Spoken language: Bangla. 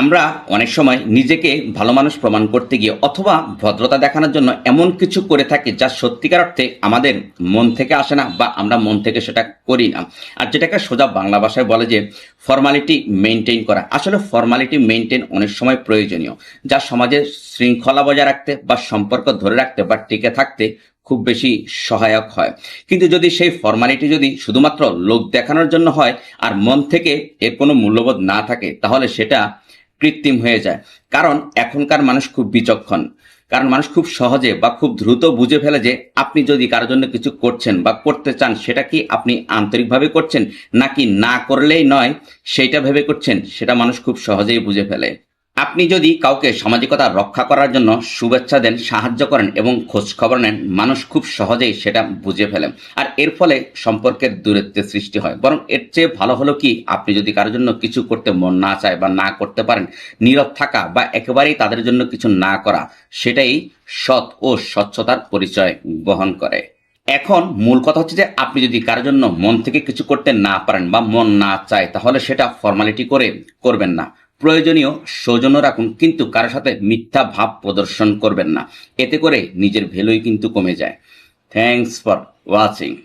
আমরা অনেক সময় নিজেকে ভালো মানুষ প্রমাণ করতে গিয়ে অথবা ভদ্রতা দেখানোর জন্য এমন কিছু করে থাকি যা সত্যিকার অর্থে আমাদের মন থেকে আসে না বা আমরা মন থেকে সেটা করি না। আর যেটাকে সোজা বাংলা ভাষায় বলে যে ফর্মালিটি মেনটেন করা। আসলে ফর্মালিটি মেনটেন অনেক সময় প্রয়োজনীয়, যা সমাজের শৃঙ্খলা বজায় রাখতে বা সম্পর্ক ধরে রাখতে বা টিকে থাকতে খুব বেশি সহায়ক হয়। কিন্তু যদি সেই ফর্মালিটি যদি শুধুমাত্র লোক দেখানোর জন্য হয় আর মন থেকে এর কোনো মূল্যবোধ না থাকে, তাহলে সেটা কৃত্রিম হয়ে যায়। কারণ এখনকার মানুষ খুব বিচক্ষণ। কারণ মানুষ খুব সহজে বা খুব দ্রুত বুঝে ফেলে যে আপনি যদি কারোর জন্য কিছু করছেন বা করতে চান, সেটা কি আপনি আন্তরিকভাবে করছেন নাকি না করলেই নয় সেইটা ভেবে করছেন, সেটা মানুষ খুব সহজেই বুঝে ফেলে। আপনি যদি কাউকে সামাজিকতা রক্ষা করার জন্য শুভেচ্ছা দেন, সাহায্য করেন এবং খোঁজ খবর নেন, মানুষ খুব সহজেই সেটা বুঝে ফেলেন। আর এর ফলে সম্পর্কের দূরত্বের সৃষ্টি হয়। বরং এর চেয়ে ভালো হলো কি, আপনি যদি কারোর জন্য কিছু করতে মন না চায় বা না করতে পারেন, নীরব থাকা বা একেবারেই তাদের জন্য কিছু না করা, সেটাই সৎ ও স্বচ্ছতার পরিচয় বহন করে। এখন মূল কথা হচ্ছে যে আপনি যদি কারোর জন্য মন থেকে কিছু করতে না পারেন বা মন না চায়, তাহলে সেটা ফর্মালিটি করে করবেন না। প্রয়োজনীয় সৌজন্য রাখুন, কিন্তু কারোর সাথে মিথ্যা ভাব প্রদর্শন করবেন না। এতে করে নিজের ভ্যালুই কিন্তু কমে যায়। Thanks for watching.